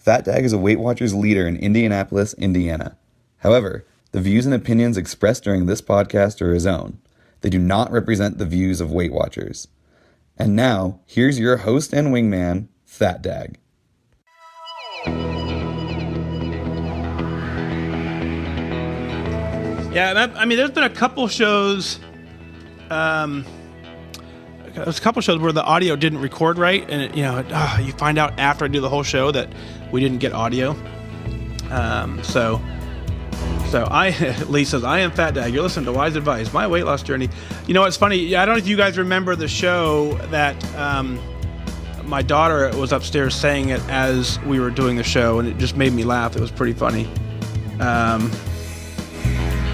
Fat Dag is a Weight Watchers leader in Indianapolis, Indiana. However, the views and opinions expressed during this podcast are his own. They do not represent the views of Weight Watchers. And now, here's your host and wingman, Fat Dag. Yeah, there's been a couple shows. There's a couple shows where the audio didn't record right, and you find out after I do the whole show that we didn't get audio. So Lee says, I am Fat Dag. You're listening to Wise Advice, my weight loss journey. You know what's funny? I don't know if you guys remember the show that my daughter was upstairs saying it as we were doing the show, and it just made me laugh. It was pretty funny.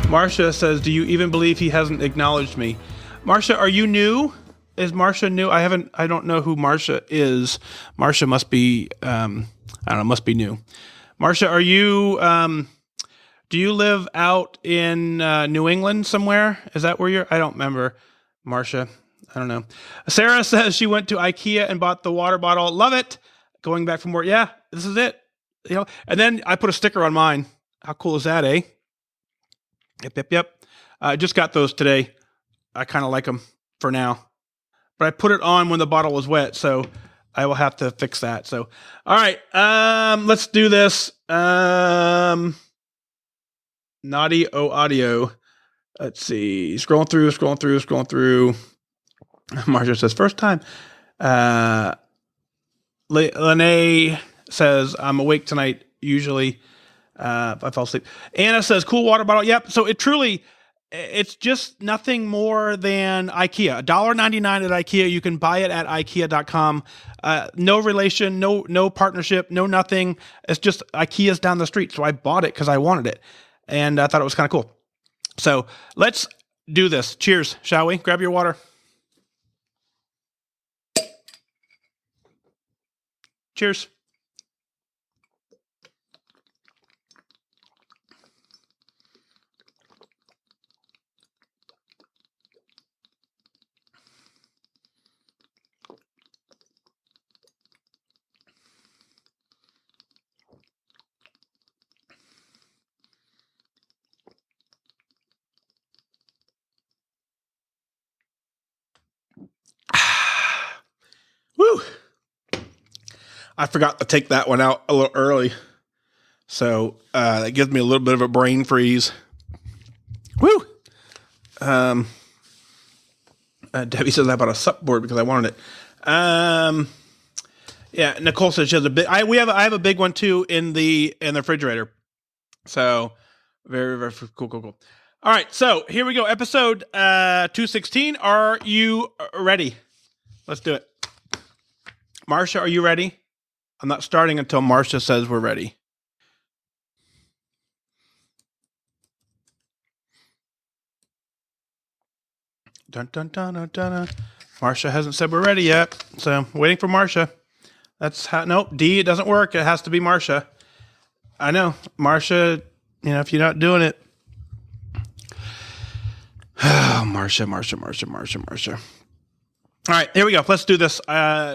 Marcia says, do you even believe he hasn't acknowledged me? Marcia, are you new? Is Marcia new? I don't know who Marcia is. Marcia must be, must be new. Marcia, are you, do you live out in New England somewhere? Is that where you're? I don't remember, Marcia. I don't know. Sarah says she went to IKEA and bought the water bottle. Love it. Going back from work. Yeah, this is it. And then I put a sticker on mine. How cool is that, eh? Yep. I just got those today. I kind of like them for now. But I put it on when the bottle was wet, so I will have to fix that. So, all right, let's do this. Naughty O Audio. Let's see. Scrolling through. Marcia says, first time. Lene says, I'm awake tonight, usually. I fall asleep. Anna says, cool water bottle. Yep. So it's just nothing more than IKEA. $1.99 at IKEA. You can buy it at IKEA.com. No relation, no partnership, no nothing. It's just IKEA's down the street. So I bought it because I wanted it. And I thought it was kind of cool. So let's do this. Cheers, shall we? Grab your water. Cheers. Woo! I forgot to take that one out a little early. So that gives me a little bit of a brain freeze. Woo! Debbie says I bought a sup board because I wanted it. Yeah, Nicole says she has a big. I have a big one too in the refrigerator. So very, very cool. All right, so here we go. Episode 216. Are you ready? Let's do it. Marcia, are you ready? I'm not starting until Marcia says we're ready. Dun, dun, dun, dun, dun. Marcia hasn't said we're ready yet, so waiting for Marcia. That's how. Nope, D. It doesn't work. It has to be Marcia. I know, Marcia. If you're not doing it, Marcia. All right, here we go. Let's do this.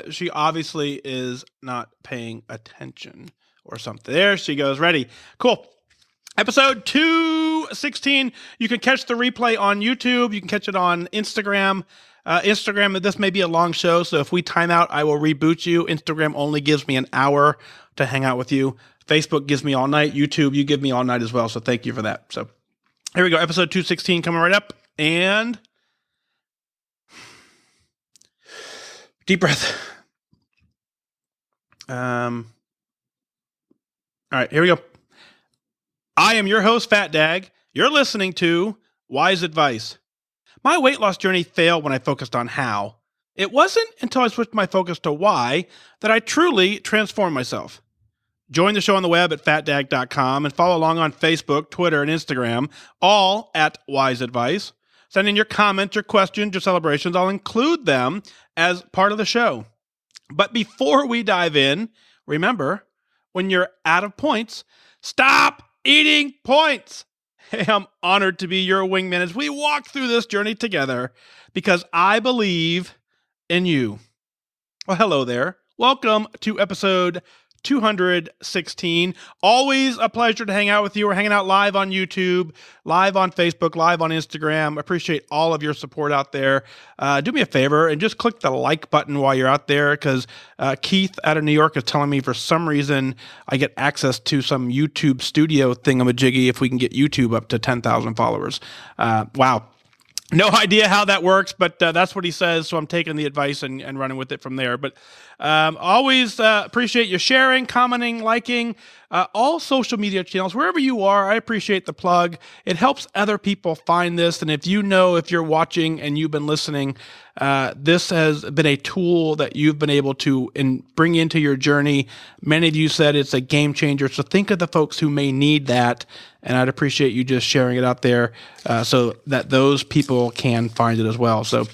She obviously is not paying attention or something. There she goes. Ready. Cool. Episode 216. You can catch the replay on YouTube. You can catch it on Instagram. Instagram, this may be a long show, so if we time out, I will reboot you. Instagram only gives me an hour to hang out with you. Facebook gives me all night. YouTube, you give me all night as well, so thank you for that. So here we go. Episode 216 coming right up. And deep breath. All right, here we go. I am your host, Fat Dag. You're listening to Wise Advice. My weight loss journey failed when I focused on how. It wasn't until I switched my focus to why that I truly transformed myself. Join the show on the web at fatdag.com and follow along on Facebook, Twitter, and Instagram, all at Wise Advice. Send in your comments, your questions, your celebrations. I'll include them as part of the show. But before we dive in, remember, when you're out of points, stop eating points. Hey, I'm honored to be your wingman as we walk through this journey together because I believe in you. Well, hello there. Welcome to episode FD216. Always a pleasure to hang out with you. We're hanging out live on YouTube, live on Facebook, live on Instagram. Appreciate all of your support out there. Do me a favor and just click the like button while you're out there, because Keith out of New York is telling me for some reason I get access to some YouTube studio thingamajiggy if we can get YouTube up to 10,000 followers. Wow. No idea how that works, but that's what he says, so I'm taking the advice and running with it from there. But always appreciate you sharing, commenting, liking, all social media channels, wherever you are. I appreciate the plug. It helps other people find this, and if you're watching and you've been listening, this has been a tool that you've been able to bring into your journey. Many of you said it's a game changer, so think of the folks who may need that, and I'd appreciate you just sharing it out there so that those people can find it as well. So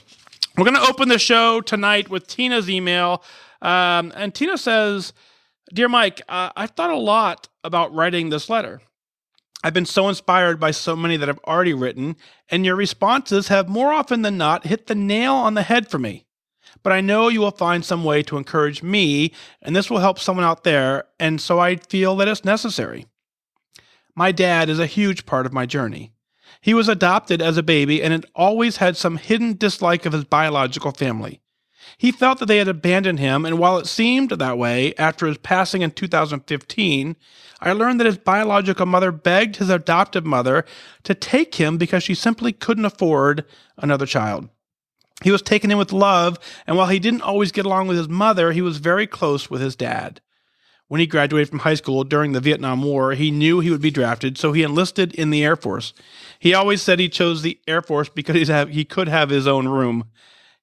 we're going to open the show tonight with Tina's email. And Tina says, "Dear Mike, I've thought a lot about writing this letter. I've been so inspired by so many that I've already written, and your responses have more often than not hit the nail on the head for me. But I know you will find some way to encourage me, and this will help someone out there, and so I feel that it's necessary. My dad is a huge part of my journey. He was adopted as a baby and had always had some hidden dislike of his biological family. He felt that they had abandoned him, and while it seemed that way after his passing in 2015, I learned that his biological mother begged his adoptive mother to take him because she simply couldn't afford another child. He was taken in with love, and while he didn't always get along with his mother, he was very close with his dad. When he graduated from high school during the Vietnam War, he knew he would be drafted, so he enlisted in the Air Force. He always said he chose the Air Force because he could have his own room.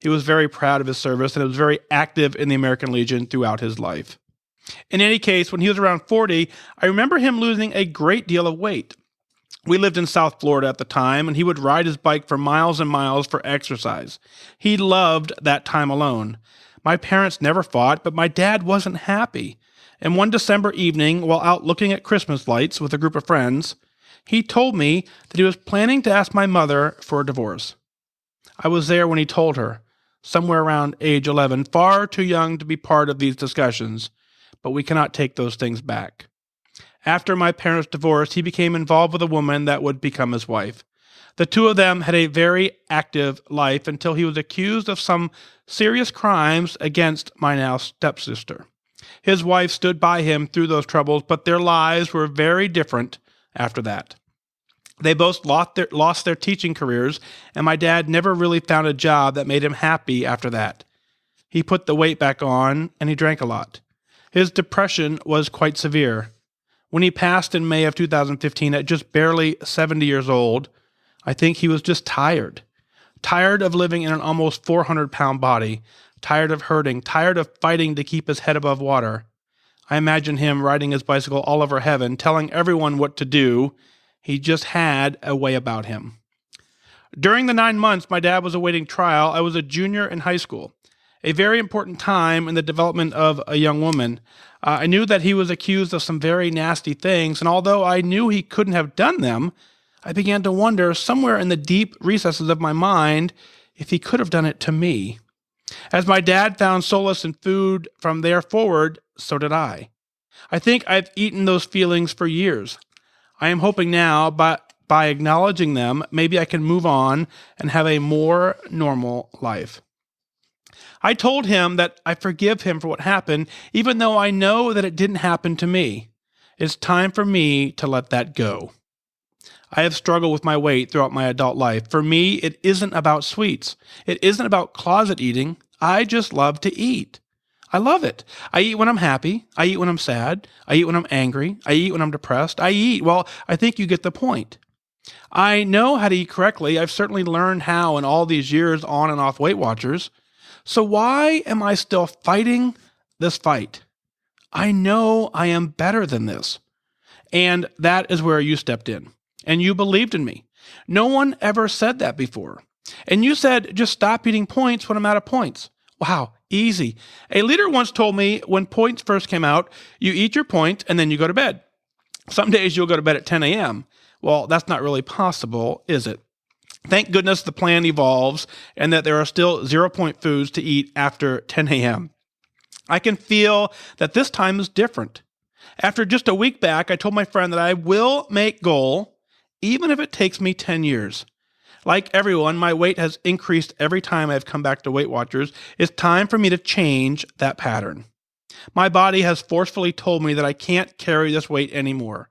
He was very proud of his service and was very active in the American Legion throughout his life. In any case, when he was around 40, I remember him losing a great deal of weight. We lived in South Florida at the time, and he would ride his bike for miles and miles for exercise. He loved that time alone. My parents never fought, but my dad wasn't happy. And one December evening, while out looking at Christmas lights with a group of friends, he told me that he was planning to ask my mother for a divorce. I was there when he told her, somewhere around age 11, far too young to be part of these discussions, but we cannot take those things back. After my parents divorced, he became involved with a woman that would become his wife. The two of them had a very active life until he was accused of some serious crimes against my now stepsister. His wife stood by him through those troubles, but their lives were very different after that. They both lost their teaching careers, and my dad never really found a job that made him happy after that. He put the weight back on, and he drank a lot. His depression was quite severe. When he passed in May of 2015 at just barely 70 years old, I think he was just tired. Tired of living in an almost 400-pound body, tired of hurting, tired of fighting to keep his head above water. I imagine him riding his bicycle all over heaven, telling everyone what to do. He just had a way about him. During the 9 months my dad was awaiting trial, I was a junior in high school, a very important time in the development of a young woman. I knew that he was accused of some very nasty things, and although I knew he couldn't have done them, I began to wonder somewhere in the deep recesses of my mind if he could have done it to me. As my dad found solace in food from there forward, so did I. I think I've eaten those feelings for years. I am hoping now, by acknowledging them, maybe I can move on and have a more normal life. I told him that I forgive him for what happened, even though I know that it didn't happen to me. It's time for me to let that go. I have struggled with my weight throughout my adult life. For me, it isn't about sweets. It isn't about closet eating. I just love to eat. I love it. I eat when I'm happy. I eat when I'm sad. I eat when I'm angry. I eat when I'm depressed. I eat. Well, I think you get the point. I know how to eat correctly. I've certainly learned how in all these years on and off Weight Watchers. So why am I still fighting this fight? I know I am better than this. And that is where you stepped in. And you believed in me. No one ever said that before. And you said, just stop eating points when I'm out of points. Wow, easy. A leader once told me when points first came out, you eat your point and then you go to bed. Some days you'll go to bed at 10 a.m. Well, that's not really possible, is it? Thank goodness the plan evolves and that there are still 0-point foods to eat after 10 a.m. I can feel that this time is different. After just a week back, I told my friend that I will make goal, even if it takes me 10 years. Like everyone, my weight has increased every time I've come back to Weight Watchers. It's time for me to change that pattern. My body has forcefully told me that I can't carry this weight anymore.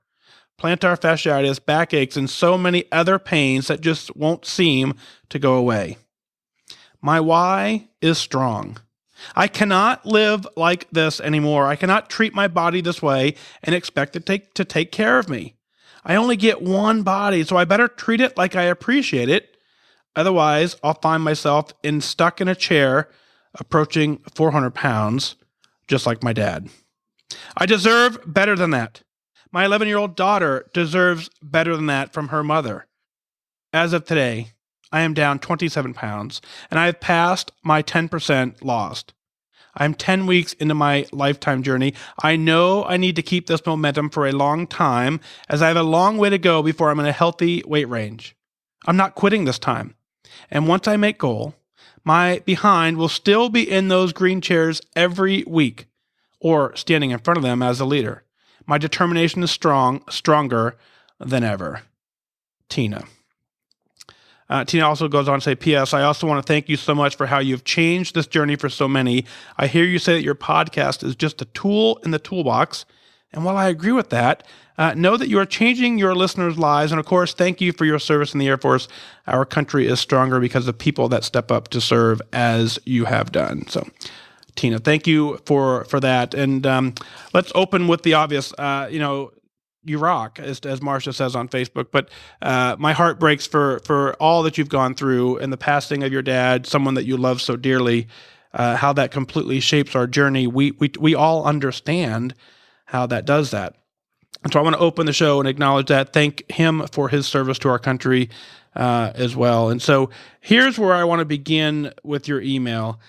Plantar fasciitis, backaches, and so many other pains that just won't seem to go away. My why is strong. I cannot live like this anymore. I cannot treat my body this way and expect it to take care of me. I only get one body, so I better treat it like I appreciate it. Otherwise, I'll find myself stuck in a chair approaching 400 pounds, just like my dad. I deserve better than that. My 11-year-old daughter deserves better than that from her mother. As of today, I am down 27 pounds, and I have passed my 10% lost. I'm 10 weeks into my lifetime journey. I know I need to keep this momentum for a long time, as I have a long way to go before I'm in a healthy weight range. I'm not quitting this time. And once I make goal, my behind will still be in those green chairs every week, or standing in front of them as a leader. My determination is stronger than ever. Tina. Tina also goes on to say, P.S. I also want to thank you so much for how you've changed this journey for so many. I hear you say that your podcast is just a tool in the toolbox. And while I agree with that, know that you are changing your listeners' lives. And of course, thank you for your service in the Air Force. Our country is stronger because of people that step up to serve as you have done. So, Tina, thank you for that. And let's open with the obvious. You rock, as Marcia says on Facebook, but my heart breaks for all that you've gone through and the passing of your dad, someone that you love so dearly, how that completely shapes our journey. We all understand how that does that. And so I want to open the show and acknowledge that, thank him for his service to our country as well. And so here's where I want to begin with your email.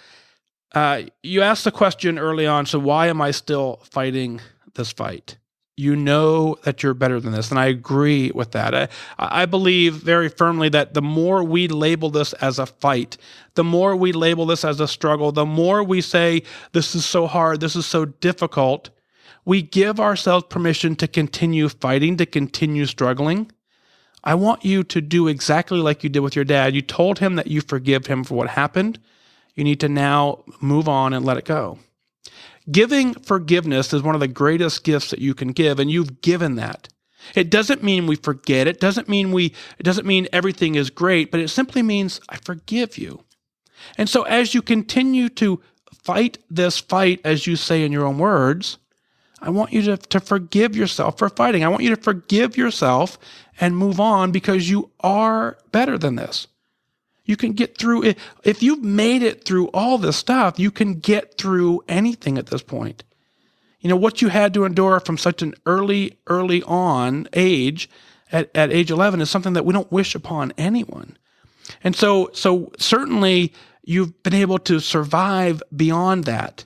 You asked the question early on, so why am I still fighting this fight? You know that you're better than this, and I agree with that. I believe very firmly that the more we label this as a fight, the more we label this as a struggle, the more we say, this is so hard, this is so difficult, we give ourselves permission to continue fighting, to continue struggling. I want you to do exactly like you did with your dad. You told him that you forgive him for what happened. You need to now move on and let it go. Giving forgiveness is one of the greatest gifts that you can give, and you've given that. It doesn't mean we forget. It doesn't mean everything is great, but it simply means I forgive you. And so as you continue to fight this fight, as you say in your own words, I want you to forgive yourself for fighting. I want you to forgive yourself and move on, because you are better than this. You can get through it. If you've made it through all this stuff, you can get through anything at this point. You know, what you had to endure from such an early on age, at age 11, is something that we don't wish upon anyone. And so certainly you've been able to survive beyond that.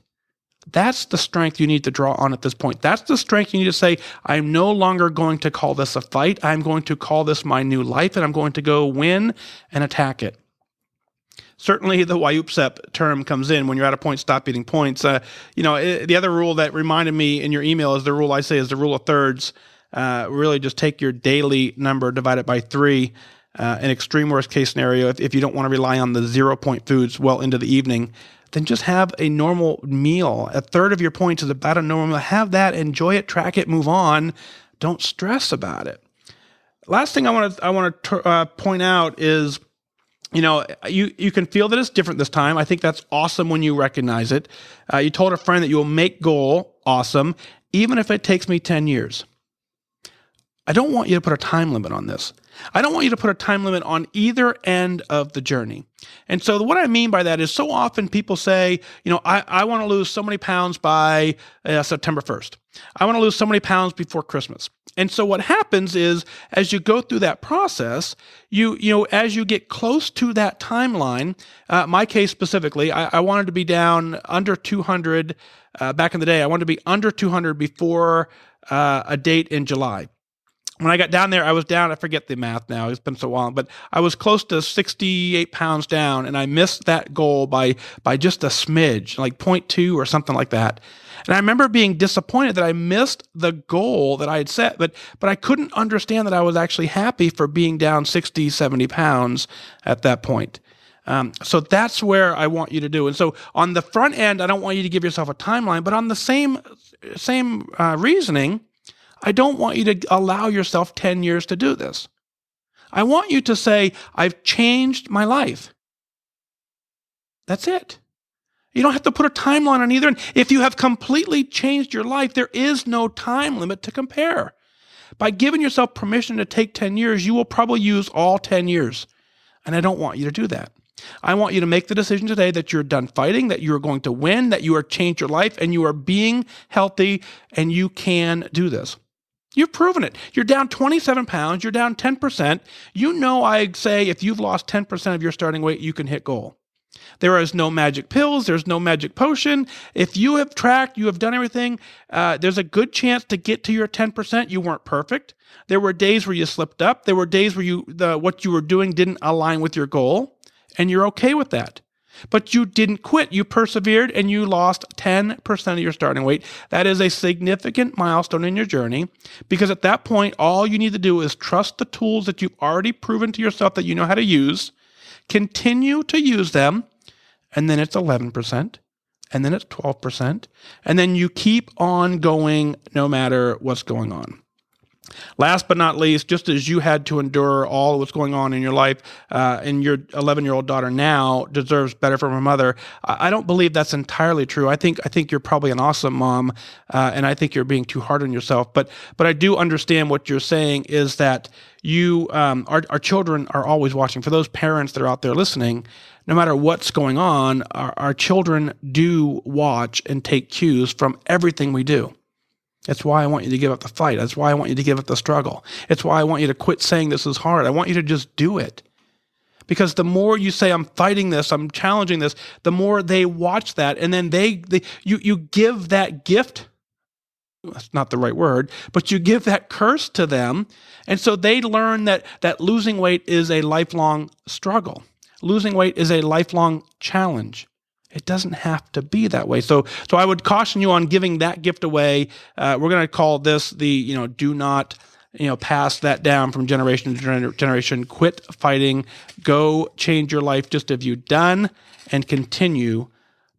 That's the strength you need to draw on at this point. That's the strength you need to say, I'm no longer going to call this a fight. I'm going to call this my new life, and I'm going to go win and attack it. Certainly the Wayupsep term comes in. When you're at a point, stop eating points. The other rule that reminded me in your email is the rule I say is the rule of thirds. Really just take your daily number, divide it by 3. An extreme worst case scenario, if you don't want to rely on the 0-point foods well into the evening, then just have a normal meal. A third of your points is about a normal meal. Have that, enjoy it, track it, move on. Don't stress about it. Last thing I want to point out is, you can feel that it's different this time. I think that's awesome when you recognize it. You told a friend that you will make goal. Awesome. Even if it takes me 10 years. I don't want you to put a time limit on this. I don't want you to put a time limit on either end of the journey. And so what I mean by that is, so often people say, I want to lose so many pounds by September 1st. I want to lose so many pounds before Christmas. And so what happens is, as you go through that process, as you get close to that timeline, my case specifically, I wanted to be down under 200 back in the day. I wanted to be under 200 before a date in July. When I got down there, I was down, I forget the math now, it's been so long, but I was close to 68 pounds down, and I missed that goal by just a smidge, like 0.2 or something like that. And I remember being disappointed that I missed the goal that I had set, but I couldn't understand that I was actually happy for being down 60, 70 pounds at that point. So that's where I want you to do. And so on the front end, I don't want you to give yourself a timeline, but on the same reasoning, I don't want you to allow yourself 10 years to do this. I want you to say, I've changed my life. That's it. You don't have to put a timeline on either. And if you have completely changed your life, there is no time limit to compare. By giving yourself permission to take 10 years, you will probably use all 10 years. And I don't want you to do that. I want you to make the decision today that you're done fighting, that you're going to win, that you are changed your life, and you are being healthy, and you can do this. You've proven it. You're down 27 pounds. You're down 10%. You know, I say if you've lost 10% of your starting weight, you can hit goal. There is no magic pills. There's no magic potion. If you have tracked, you have done everything, there's a good chance to get to your 10%. You weren't perfect. There were days where you slipped up. There were days where what you were doing didn't align with your goal, and you're okay with that. But you didn't quit. You persevered, and you lost 10% of your starting weight. That is a significant milestone in your journey, because at that point, all you need to do is trust the tools that you've already proven to yourself that you know how to use, continue to use them, and then it's 11%, and then it's 12%, and then you keep on going no matter what's going on. Last but not least, just as you had to endure all what's going on in your life, and your 11-year-old daughter now deserves better from her mother, I don't believe that's entirely true. I think you're probably an awesome mom, and I think you're being too hard on yourself. But I do understand what you're saying is that you, our children are always watching. For those parents that are out there listening, no matter what's going on, our children do watch and take cues from everything we do. That's why I want you to give up the fight. That's why I want you to give up the struggle. It's why I want you to quit saying this is hard. I want you to just do it. Because the more you say, I'm fighting this, I'm challenging this, the more they watch that, and then you give that gift. That's not the right word, but you give that curse to them. And so they learn that losing weight is a lifelong struggle. Losing weight is a lifelong challenge. It doesn't have to be that way. So I would caution you on giving that gift away. We're going to call this the, do not, pass that down from generation to generation. Quit fighting. Go change your life just as you've done, and continue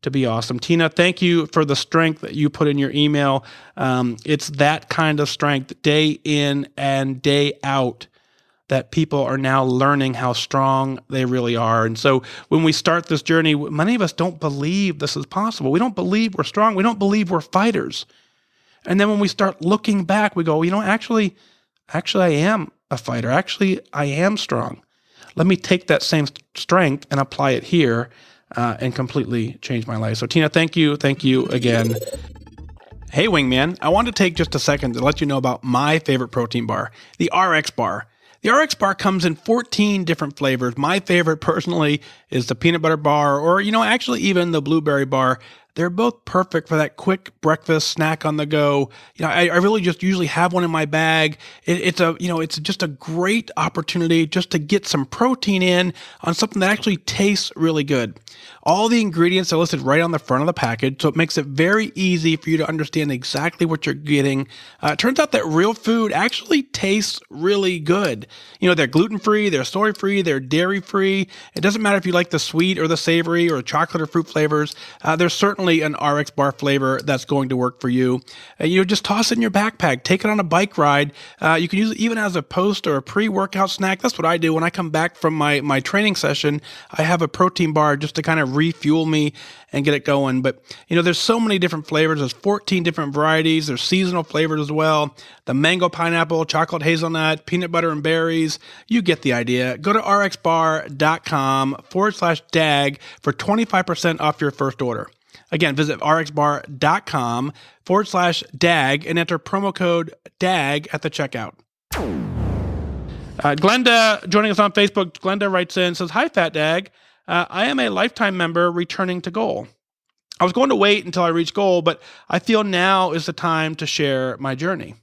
to be awesome. Tina, thank you for the strength that you put in your email. It's that kind of strength day in and day out that people are now learning how strong they really are. And so when we start this journey, many of us don't believe this is possible. We don't believe we're strong. We don't believe we're fighters. And then when we start looking back, we go, actually I am a fighter. Actually, I am strong. Let me take that same strength and apply it here and completely change my life. So Tina, thank you. Thank you again. Hey, Wingman, I want to take just a second to let you know about my favorite protein bar, the RX bar. The RX bar comes in 14 different flavors. My favorite personally is the peanut butter bar, or, actually even the blueberry bar. They're both perfect for that quick breakfast snack on the go. I really just usually have one in my bag. It's just a great opportunity just to get some protein in on something that actually tastes really good. All the ingredients are listed right on the front of the package, so it makes it very easy for you to understand exactly what you're getting. It turns out that real food actually tastes really good. They're gluten-free, they're soy-free, they're dairy-free. It doesn't matter if you like the sweet or the savory or chocolate or fruit flavors. There's certainly an RX bar flavor that's going to work for you. Just toss it in your backpack, take it on a bike ride. You can use it even as a post or a pre-workout snack. That's what I do when I come back from my training session. I have a protein bar just to kind of refuel me and get it going. But, there's so many different flavors. There's 14 different varieties. There's seasonal flavors as well. The mango pineapple, chocolate hazelnut, peanut butter and berries. You get the idea. Go to rxbar.com/DAG for 25% off your first order. Again, visit rxbar.com/DAG and enter promo code DAG at the checkout. Glenda, joining us on Facebook, Glenda writes in, says, "Hi, Fat Dag. I am a lifetime member returning to goal. I was going to wait until I reach goal, but I feel now is the time to share my journey.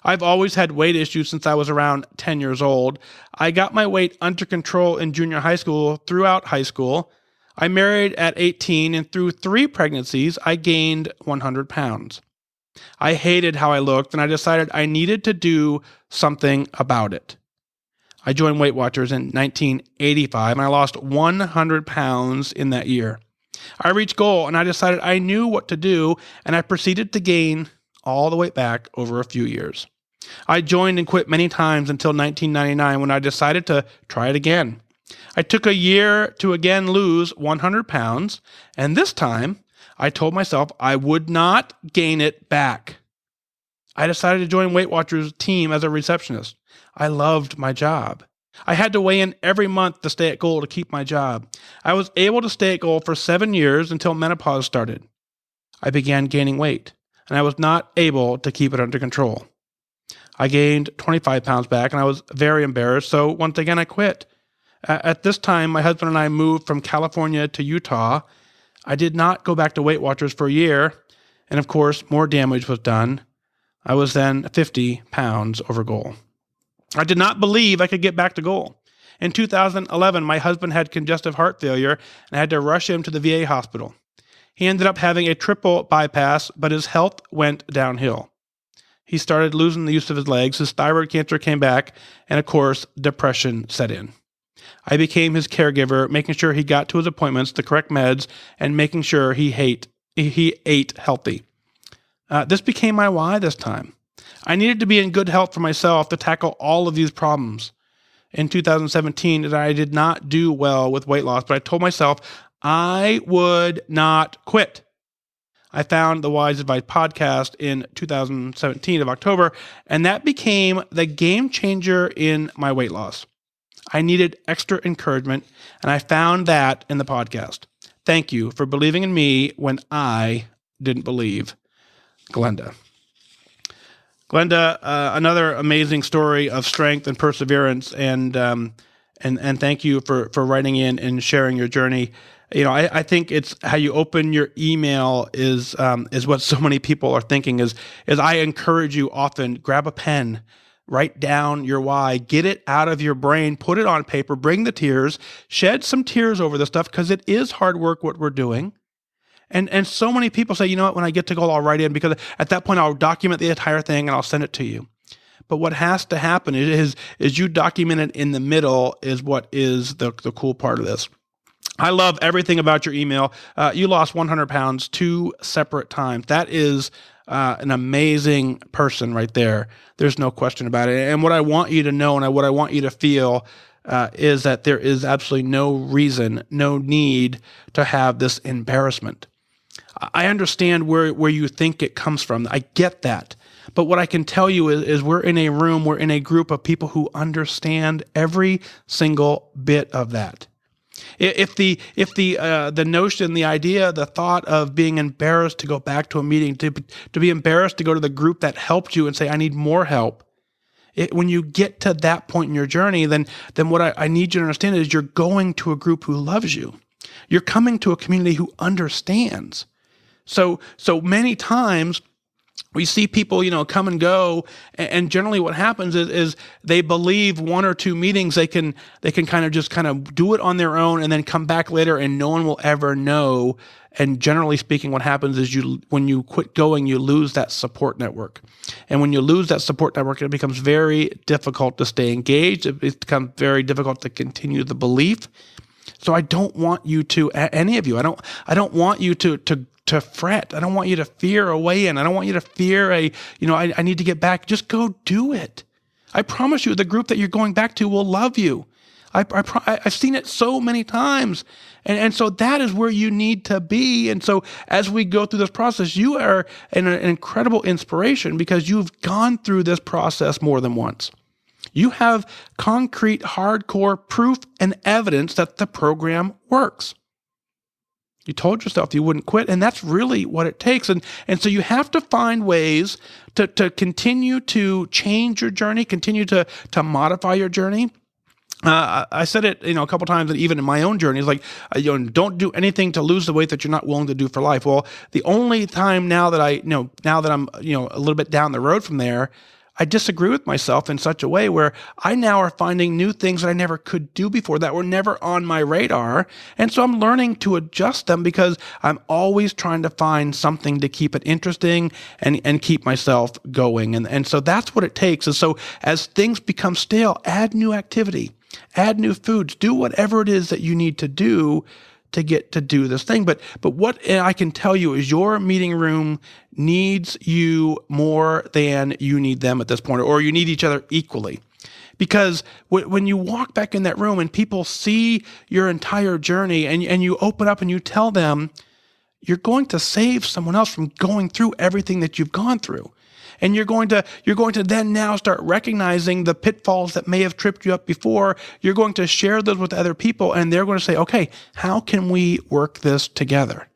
I've always had weight issues since I was around 10 years old. I got my weight under control in junior high school throughout high school. I married at 18, and through 3 pregnancies, I gained 100 pounds. I hated how I looked, and I decided I needed to do something about it. I joined Weight Watchers in 1985, and I lost 100 pounds in that year. I reached goal, and I decided I knew what to do, and I proceeded to gain all the way back over a few years. I joined and quit many times until 1999 when I decided to try it again. I took a year to again lose 100 pounds, and this time I told myself I would not gain it back. I decided to join Weight Watchers' team as a receptionist. I loved my job. I had to weigh in every month to stay at goal to keep my job. I was able to stay at goal for 7 years until menopause started. I began gaining weight, and I was not able to keep it under control. I gained 25 pounds back, and I was very embarrassed, so once again I quit. At this time, my husband and I moved from California to Utah. I did not go back to Weight Watchers for a year, and of course, more damage was done. I was then 50 pounds over goal. I did not believe I could get back to goal. In 2011, my husband had congestive heart failure, and I had to rush him to the VA hospital. He ended up having a triple bypass, but his health went downhill. He started losing the use of his legs, his thyroid cancer came back, and of course, depression set in. I became his caregiver, making sure he got to his appointments, the correct meds, and making sure he ate healthy. This became my why this time. I needed to be in good health for myself to tackle all of these problems. In 2017, I did not do well with weight loss, but I told myself I would not quit. I found the Wise Advice podcast in 2017 of October, and that became the game changer in my weight loss. I needed extra encouragement, and I found that in the podcast. Thank you for believing in me when I didn't believe. Glenda. Glenda, another amazing story of strength and perseverance, and thank you for writing in and sharing your journey. You know, I think it's how you open your email is what so many people are thinking. Is I encourage you often, grab a pen, write down your why, get it out of your brain, put it on paper, bring the tears, shed some tears over this stuff because it is hard work what we're doing. And so many people say, you know what, when I get to goal, I'll write in because at that point I'll document the entire thing and I'll send it to you. But what has to happen is you document it in the middle is what is the cool part of this. I love everything about your email. You lost 100 pounds 2 separate times. That is an amazing person right there. There's no question about it. And what I want you to know and what I want you to feel is that there is absolutely no reason, no need to have this embarrassment. I understand where you think it comes from. I get that. But what I can tell you is we're in a room, we're in a group of people who understand every single bit of that. If the notion, the idea, the thought of being embarrassed to go back to a meeting, to be embarrassed to go to the group that helped you and say, I need more help. When you get to that point in your journey, then what I need you to understand is you're going to a group who loves you. You're coming to a community who understands. So many times we see people, come and go, and generally what happens is they believe 1 or 2 meetings they can kind of do it on their own and then come back later and no one will ever know. And generally speaking, what happens is when you quit going, you lose that support network. And when you lose that support network, it becomes very difficult to stay engaged. It becomes very difficult to continue the belief. So I don't want you to, any of you, I don't want you to fret. I don't want you to fear a weigh-in. I don't want you to fear I need to get back. Just go do it. I promise you, the group that you're going back to will love you. I've seen it so many times. And so that is where you need to be. And so as we go through this process, you are an incredible inspiration because you've gone through this process more than once. You have concrete, hardcore proof and evidence that the program works. You told yourself you wouldn't quit, and that's really what it takes. And so you have to find ways to continue to change your journey, continue to modify your journey. I said it, a couple times, and even in my own journey, it's like, don't do anything to lose the weight that you're not willing to do for life. Well, the only time now that I'm, a little bit down the road from there, I disagree with myself in such a way where I now are finding new things that I never could do before that were never on my radar. And so I'm learning to adjust them because I'm always trying to find something to keep it interesting and keep myself going. And so that's what it takes. And so as things become stale, add new activity, add new foods, do whatever it is that you need to do to get to do this thing. But what I can tell you is your meeting room needs you more than you need them at this point, or you need each other equally. Because when you walk back in that room and people see your entire journey and you open up and you tell them, you're going to save someone else from going through everything that you've gone through. And you're going to then now start recognizing the pitfalls that may have tripped you up before. You're going to share those with other people, and they're going to say, okay, how can we work this together?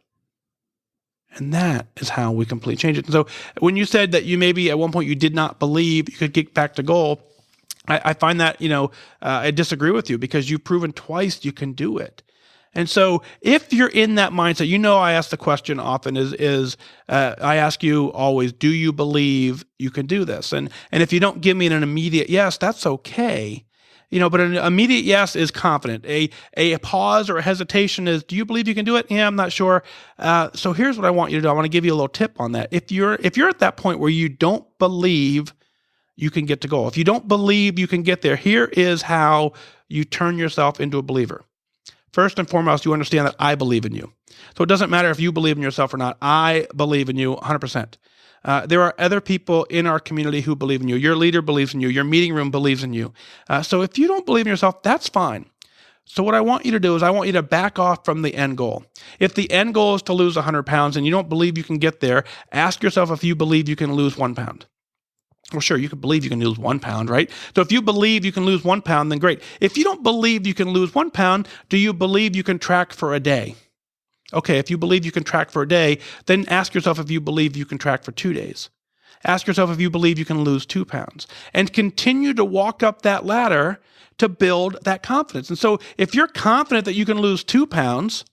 And that is how we completely change it. And so when you said that you maybe at one point you did not believe you could get back to goal, I find that, I disagree with you because you've proven twice you can do it. And so if you're in that mindset, I ask the question often I ask you always, do you believe you can do this? And if you don't give me an immediate yes, that's okay. But an immediate yes is confident. A pause or a hesitation is, do you believe you can do it? Yeah, I'm not sure. So here's what I want you to do. I want to give you a little tip on that. If you're at that point where you don't believe you can get to goal, if you don't believe you can get there, here is how you turn yourself into a believer. First and foremost, you understand that I believe in you. So it doesn't matter if you believe in yourself or not. I believe in you 100%. There are other people in our community who believe in you. Your leader believes in you. Your meeting room believes in you. So if you don't believe in yourself, that's fine. So what I want you to do is I want you to back off from the end goal. If the end goal is to lose 100 pounds and you don't believe you can get there, ask yourself if you believe you can lose 1 pound. Well, sure, you can believe you can lose 1 pound, right? So if you believe you can lose 1 pound, then great. If you don't believe you can lose 1 pound, do you believe you can track for a day? Okay, if you believe you can track for a day, then ask yourself if you believe you can track for 2 days. Ask yourself if you believe you can lose 2 pounds. And continue to walk up that ladder to build that confidence. And so if you're confident that you can lose 2 pounds,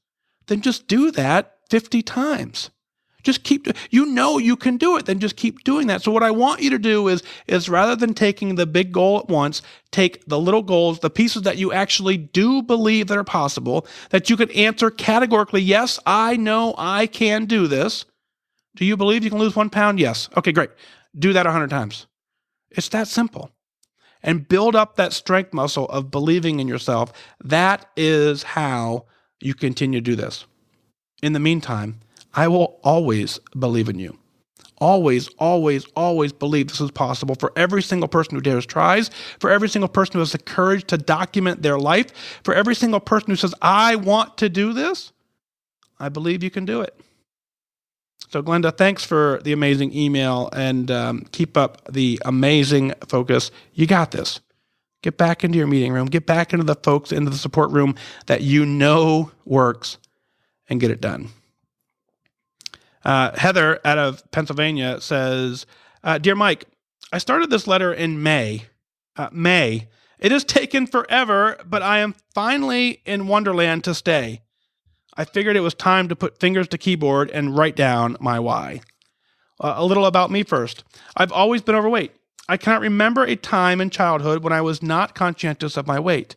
then just do that 50 times. Just keep, you can do it, then just keep doing that. So what I want you to do is rather than taking the big goal at once, take the little goals, the pieces that you actually do believe that are possible, that you can answer categorically, yes, I know I can do this. Do you believe you can lose 1 pound? Yes. Okay, great. Do that 100 times. It's that simple. And build up that strength muscle of believing in yourself. That is how you continue to do this. In the meantime, I will always believe in you. Always, always, always believe this is possible for every single person who dares tries, for every single person who has the courage to document their life, for every single person who says, I want to do this. I believe you can do it. So Glenda, thanks for the amazing email and keep up the amazing focus. You got this. Get back into your meeting room. Get back into the folks, into the support room that you know works and get it done. Heather out of Pennsylvania says, Dear Mike, I started this letter in May. It has taken forever, but I am finally in Wonderland to stay. I figured it was time to put fingers to keyboard and write down my why. A little about me first. I've always been overweight. I cannot remember a time in childhood when I was not conscientious of my weight.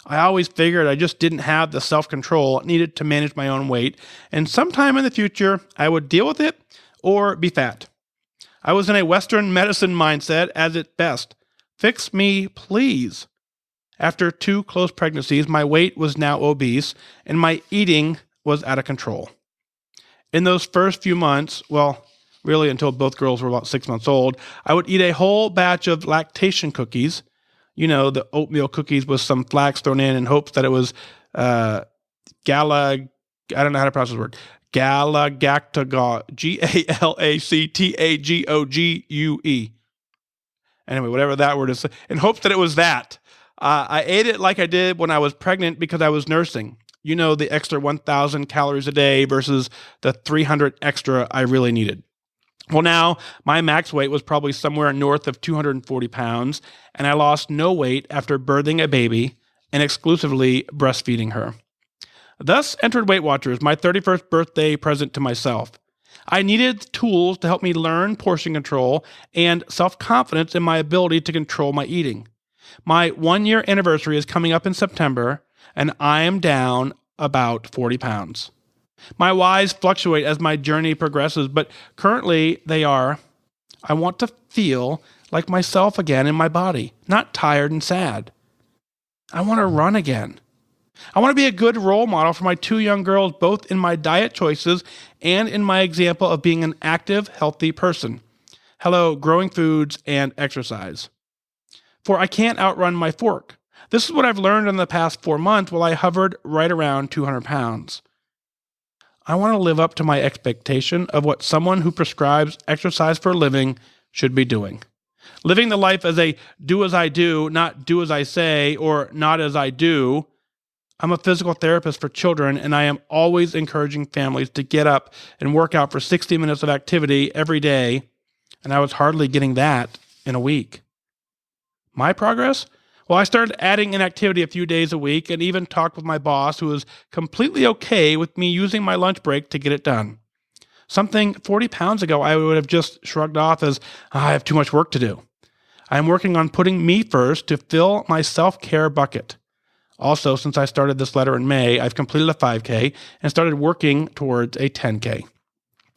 I always figured I just didn't have the self-control needed to manage my own weight, and sometime in the future, I would deal with it or be fat. I was in a Western medicine mindset as its best. Fix me, please. After 2 close pregnancies, my weight was now obese, and my eating was out of control. In those first few months, well, really until both girls were about 6 months old, I would eat a whole batch of lactation cookies, the oatmeal cookies with some flax thrown in hopes that it was I don't know how to pronounce this word, Galactagogue, Galactagogue. Anyway, whatever that word is, in hopes that it was that. I ate it like I did when I was pregnant because I was nursing. The extra 1,000 calories a day versus the 300 extra I really needed. Well, now my max weight was probably somewhere north of 240 pounds, and I lost no weight after birthing a baby and exclusively breastfeeding her. Thus entered Weight Watchers, my 31st birthday present to myself. I needed tools to help me learn portion control and self-confidence in my ability to control my eating. My 1-year anniversary is coming up in September, and I am down about 40 pounds. My whys fluctuate as my journey progresses, but currently they are, I want to feel like myself again in my body, not tired and sad. I want to run again. I want to be a good role model for my 2 young girls, both in my diet choices and in my example of being an active, healthy person. Hello, growing foods and exercise. For I can't outrun my fork. This is what I've learned in the past 4 months while I hovered right around 200 pounds. I want to live up to my expectation of what someone who prescribes exercise for a living should be doing. Living the life as a do as I do, not do as I say, or not as I do. I'm a physical therapist for children, and I am always encouraging families to get up and work out for 60 minutes of activity every day, and I was hardly getting that in a week. My progress? Well, I started adding an activity a few days a week and even talked with my boss, who was completely okay with me using my lunch break to get it done. Something 40 pounds ago I would have just shrugged off as, I have too much work to do. I am working on putting me first to fill my self-care bucket. Also, since I started this letter in May, I've completed a 5K and started working towards a 10K.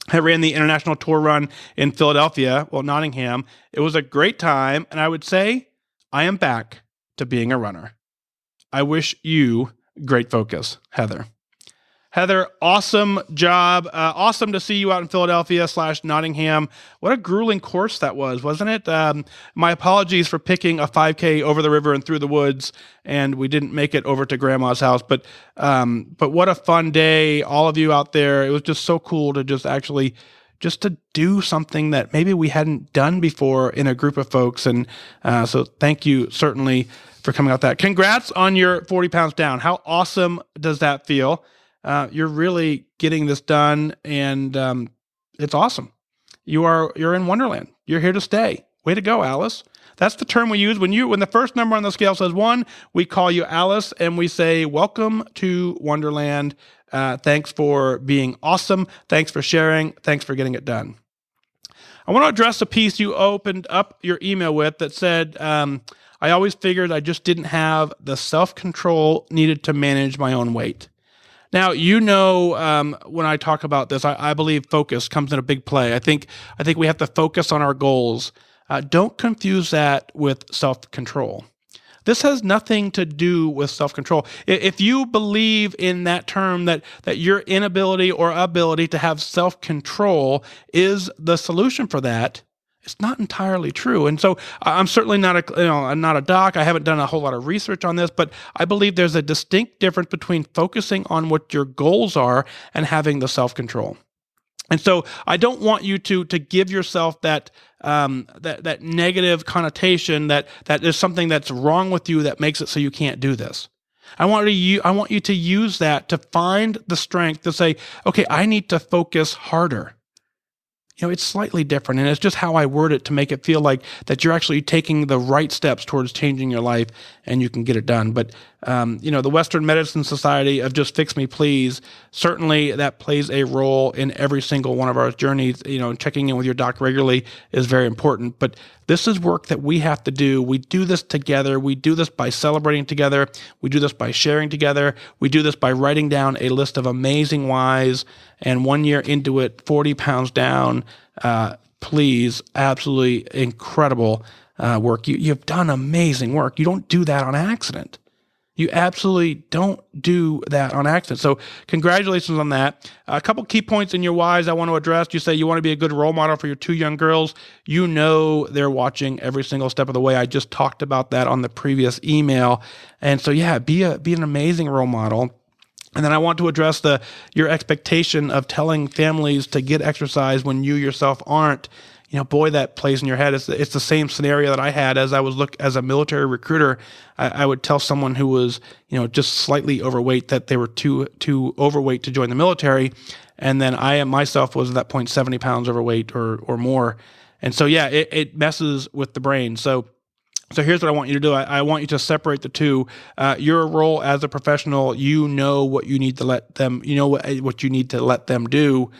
I ran the international tour run in Philadelphia, Nottingham. It was a great time, and I would say I am back to being a runner. I wish you great focus, Heather. Heather, awesome job. Awesome to see you out in Philadelphia/Nottingham. What a grueling course that was, wasn't it? My apologies for picking a 5K over the river and through the woods, and we didn't make it over to Grandma's house. But what a fun day, all of you out there. It was just so cool to just to do something that maybe we hadn't done before in a group of folks. And so thank you certainly for coming out that. Congrats on your 40 pounds down. How awesome does that feel? You're really getting this done, and it's awesome. You're in Wonderland. You're here to stay. Way to go, Alice. That's the term we use when the first number on the scale says 1, we call you Alice, and we say, welcome to Wonderland. Thanks for being awesome. Thanks for sharing. Thanks for getting it done. I want to address a piece you opened up your email with that said, I always figured I just didn't have the self-control needed to manage my own weight. Now, when I talk about this, I believe focus comes in a big play. I think we have to focus on our goals. Don't confuse that with self-control. This has nothing to do with self-control. If you believe in that term that your inability or ability to have self-control is the solution for that, it's not entirely true. And so I'm certainly I'm not a doc. I haven't done a whole lot of research on this, but I believe there's a distinct difference between focusing on what your goals are and having the self-control. And so I don't want you to give yourself that negative connotation that there's something that's wrong with you that makes it so you can't do this. I want you to use that to find the strength to say, okay, I need to focus harder. It's slightly different, and it's just how I word it to make it feel like that you're actually taking the right steps towards changing your life, and you can get it done. But, the Western Medicine Society of Just Fix Me, Please, certainly that plays a role in every single one of our journeys. Checking in with your doc regularly is very important. But this is work that we have to do. We do this together. We do this by celebrating together. We do this by sharing together. We do this by writing down a list of amazing whys. And 1 year into it, 40 pounds down, please, absolutely incredible work. You've done amazing work. You don't do that on accident. You absolutely don't do that on accident. So congratulations on that. A couple key points in your whys I want to address. You say you want to be a good role model for your 2 young girls. They're watching every single step of the way. I just talked about that on the previous email. And so, be an amazing role model. And then I want to address your expectation of telling families to get exercise when you yourself aren't. Boy, that plays in your head. It's the same scenario that I had as as a military recruiter. I would tell someone who was, just slightly overweight that they were too overweight to join the military. And then I myself was at that point 70 pounds overweight or more. And so, it messes with the brain. So here's what I want you to do. I want you to separate the two. Your role as a professional, what you need to let them, what you need to let them do.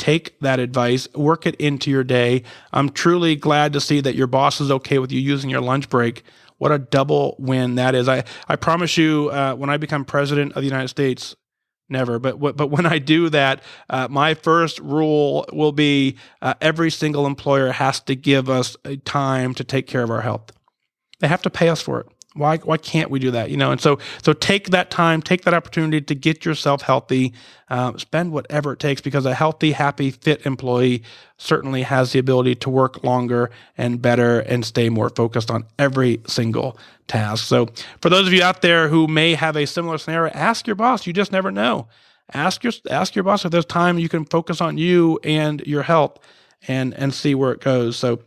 take that advice, work it into your day. I'm truly glad to see that your boss is okay with you using your lunch break. What a double win that is. I promise you, when I become president of the United States, never, but when I do that, my first rule will be every single employer has to give us a time to take care of our health. They have to pay us for it. Why can't we do that? And so take that time, take that opportunity to get yourself healthy, spend whatever it takes, because a healthy, happy, fit employee certainly has the ability to work longer and better and stay more focused on every single task. So for those of you out there who may have a similar scenario, ask your boss. You just never know. Ask your boss if there's time you can focus on you and your health and see where it goes. So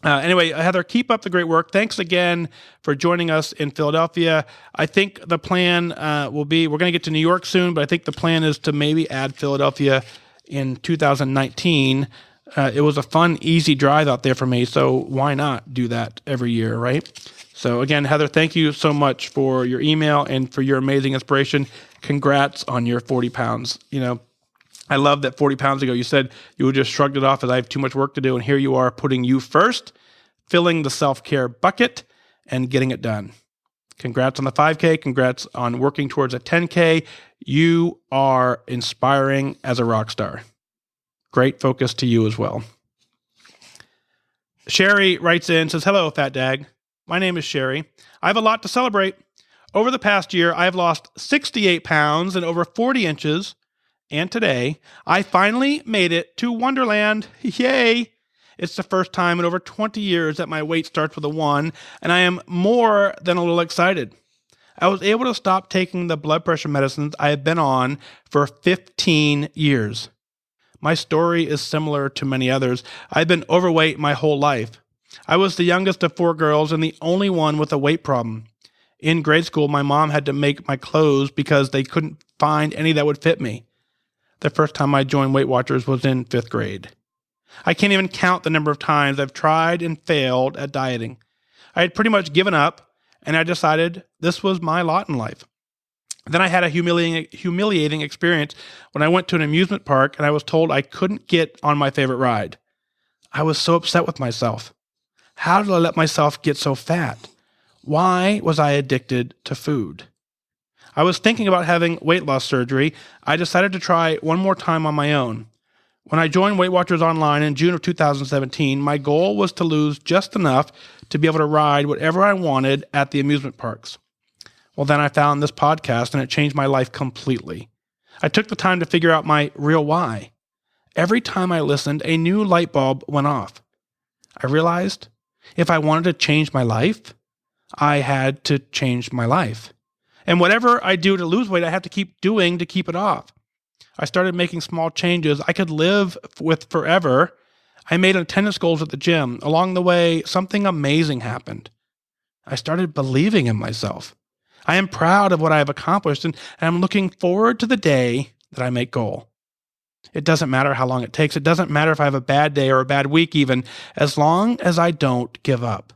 anyway, Heather, keep up the great work. Thanks again for joining us in Philadelphia. I think the plan will be, we're going to get to New York soon, but I think the plan is to maybe add Philadelphia in 2019. It was a fun, easy drive out there for me, so why not do that every year, right? So again, Heather, thank you so much for your email and for your amazing inspiration. Congrats on your 40 pounds. I love that 40 pounds ago you said you just shrugged it off as I have too much work to do, and here you are putting you first, filling the self-care bucket, and getting it done. Congrats on the 5K. Congrats on working towards a 10K. You are inspiring as a rock star. Great focus to you as well. Sherry writes in, says, hello, Fat Dag. My name is Sherry. I have a lot to celebrate. Over the past year, I have lost 68 pounds and over 40 inches. And today, I finally made it to Wonderland. Yay! It's the first time in over 20 years that my weight starts with a 1, and I am more than a little excited. I was able to stop taking the blood pressure medicines I have been on for 15 years. My story is similar to many others. I've been overweight my whole life. I was the youngest of 4 girls and the only one with a weight problem. In grade school, my mom had to make my clothes because they couldn't find any that would fit me. The first time I joined Weight Watchers was in 5th grade. I can't even count the number of times I've tried and failed at dieting. I had pretty much given up, and I decided this was my lot in life. Then I had a humiliating experience when I went to an amusement park and I was told I couldn't get on my favorite ride. I was so upset with myself. How did I let myself get so fat? Why was I addicted to food? I was thinking about having weight loss surgery. I decided to try one more time on my own. When I joined Weight Watchers Online in June of 2017, my goal was to lose just enough to be able to ride whatever I wanted at the amusement parks. Well, then I found this podcast and it changed my life completely. I took the time to figure out my real why. Every time I listened, a new light bulb went off. I realized if I wanted to change my life, I had to change my life. And whatever I do to lose weight, I have to keep doing to keep it off. I started making small changes I could live with forever. I made attendance goals at the gym. Along the way, something amazing happened. I started believing in myself. I am proud of what I have accomplished, and I'm looking forward to the day that I make goal. It doesn't matter how long it takes. It doesn't matter if I have a bad day or a bad week even, as long as I don't give up.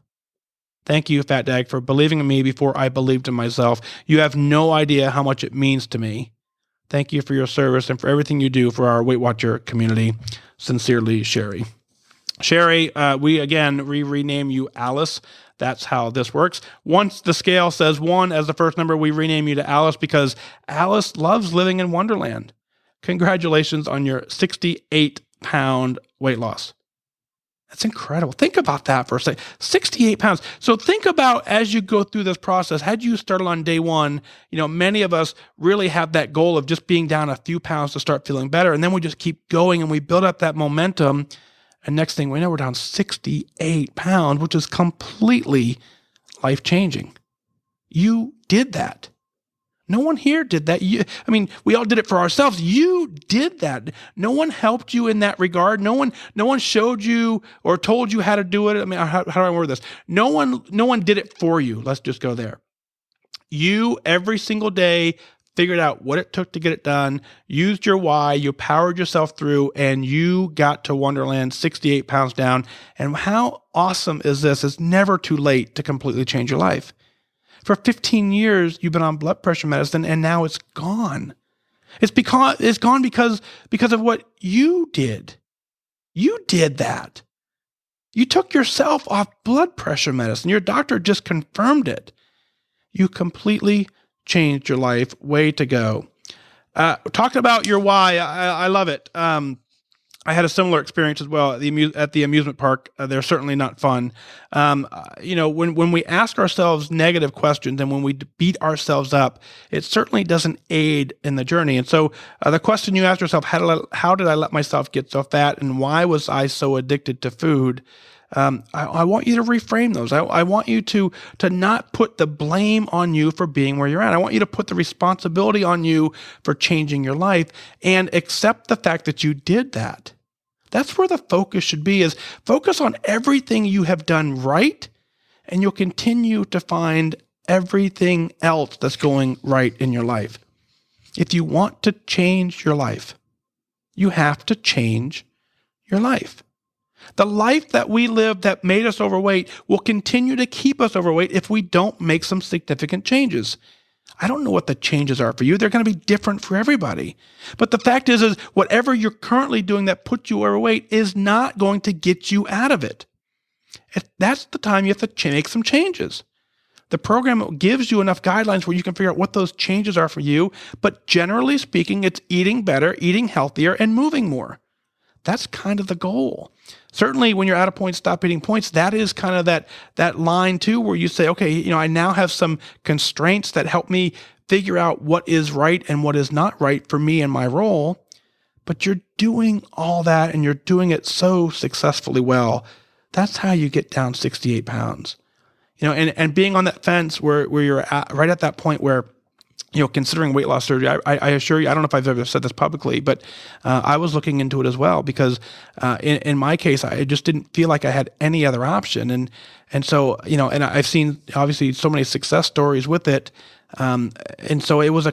Thank you, Fat Dag, for believing in me before I believed in myself. You have no idea how much it means to me. Thank you for your service and for everything you do for our Weight Watcher community. Sincerely, Sherry. Sherry, we rename you Alice. That's how this works. Once the scale says 1 as the first number, we rename you to Alice because Alice loves living in Wonderland. Congratulations on your 68-pound weight loss. That's incredible. Think about that for a second. 68 pounds. So think about as you go through this process, had you started on day 1, many of us really have that goal of just being down a few pounds to start feeling better. And then we just keep going and we build up that momentum. And next thing we know, we're down 68 pounds, which is completely life-changing. You did that. No one here did that. We all did it for ourselves. You did that. No one helped you in that regard. No one showed you or told you how to do it. How do I word this? No one did it for you. Let's just go there. You, every single day, figured out what it took to get it done, used your why, you powered yourself through, and you got to Wonderland 68 pounds down. And how awesome is this? It's never too late to completely change your life. For 15 years, you've been on blood pressure medicine, and now it's gone. It's gone because of what you did. You did that. You took yourself off blood pressure medicine. Your doctor just confirmed it. You completely changed your life. Way to go. Talking about your why, I love it. I had a similar experience as well at the amusement park. They're certainly not fun. When we ask ourselves negative questions and when we beat ourselves up, it certainly doesn't aid in the journey. And so the question you ask yourself, how did I let myself get so fat, and why was I so addicted to food? I want you to reframe those. I want you to not put the blame on you for being where you're at. I want you to put the responsibility on you for changing your life and accept the fact that you did that. That's where the focus should be, is focus on everything you have done right, and you'll continue to find everything else that's going right in your life. If you want to change your life, you have to change your life. The life that we live that made us overweight will continue to keep us overweight if we don't make some significant changes. I don't know what the changes are for you. They're going to be different for everybody. But the fact is whatever you're currently doing that puts you overweight is not going to get you out of it. That's the time you have to make some changes. The program gives you enough guidelines where you can figure out what those changes are for you. But generally speaking, it's eating better, eating healthier, and moving more. That's kind of the goal. Certainly when you're at a point, stop eating points, that is kind of that line too, where you say, okay, I now have some constraints that help me figure out what is right and what is not right for me and my role. But you're doing all that and you're doing it so successfully well. That's how you get down 68 pounds. And being on that fence where you're right at that point where, considering weight loss surgery, I assure you, I don't know if I've ever said this publicly, but I was looking into it as well because in my case, I just didn't feel like I had any other option. And so, and I've seen obviously so many success stories with it. And so it was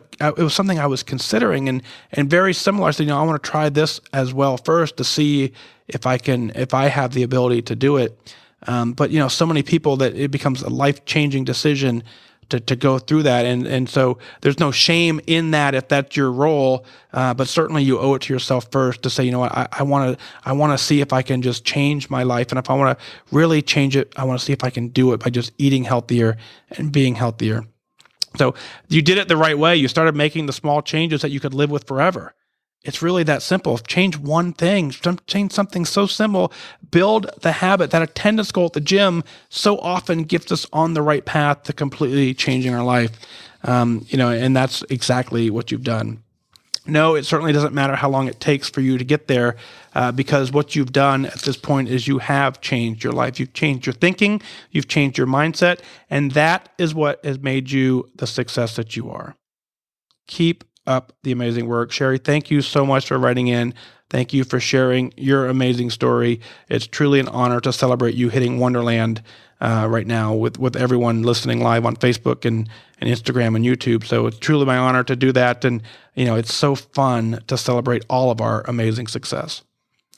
something I was considering and very similar. I said, I want to try this as well first to see if I have the ability to do it. But so many people that it becomes a life-changing decision to go through that. And so there's no shame in that if that's your role, but certainly you owe it to yourself first to say, I want to see if I can just change my life. And if I want to really change it, I want to see if I can do it by just eating healthier and being healthier. So you did it the right way. You started making the small changes that you could live with forever. It's really that simple. Change one thing, change something so simple, build the habit. That attendance goal at the gym so often gets us on the right path to completely changing our life. And that's exactly what you've done. No, it certainly doesn't matter how long it takes for you to get there, because what you've done at this point is you have changed your life. You've changed your thinking, you've changed your mindset, and that is what has made you the success that you are. Keep up the amazing work. Sherry, thank you so much for writing in. Thank you for sharing your amazing story. It's truly an honor to celebrate you hitting Wonderland right now with everyone listening live on Facebook and Instagram and YouTube. So it's truly my honor to do that. And, it's so fun to celebrate all of our amazing success.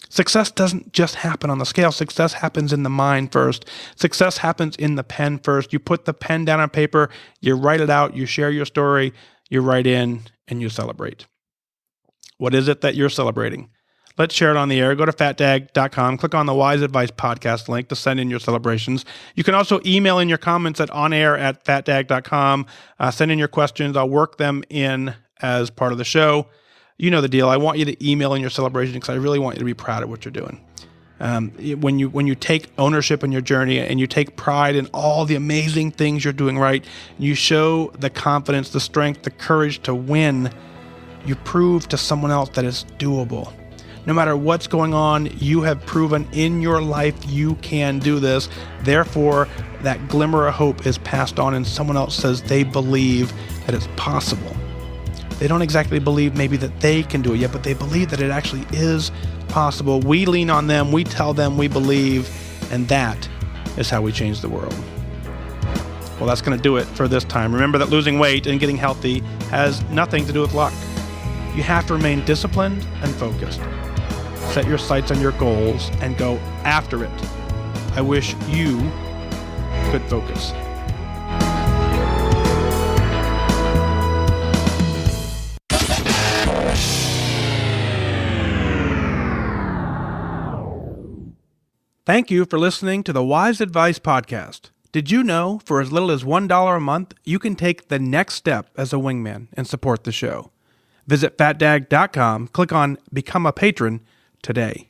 Success doesn't just happen on the scale. Success happens in the mind first. Success happens in the pen first. You put the pen down on paper, you write it out, you share your story, you write in, and you celebrate. What is it that you're celebrating? Let's share it on the air. Go to fatdag.com, click on the Wise Advice Podcast link to send in your celebrations. You can also email in your comments at onair@fatdag.com. Send in your questions. I'll work them in as part of the show. You know the deal. I want you to email in your celebration because I really want you to be proud of what you're doing. When you take ownership in your journey and you take pride in all the amazing things you're doing right, and you show the confidence, the strength, the courage to win, you prove to someone else that it's doable. No matter what's going on, you have proven in your life you can do this. Therefore, that glimmer of hope is passed on and someone else says they believe that it's possible. They don't exactly believe maybe that they can do it yet, but they believe that it actually is possible. We lean on them, we tell them we believe, and that is how we change the world. Well, that's going to do it for this time. Remember that losing weight and getting healthy has nothing to do with luck. You have to remain disciplined and focused. Set your sights on your goals and go after it. I wish you could focus. Thank you for listening to the Wise Advice Podcast. Did you know for as little as $1 a month, you can take the next step as a wingman and support the show? Visit fatdag.com, click on Become a Patron today.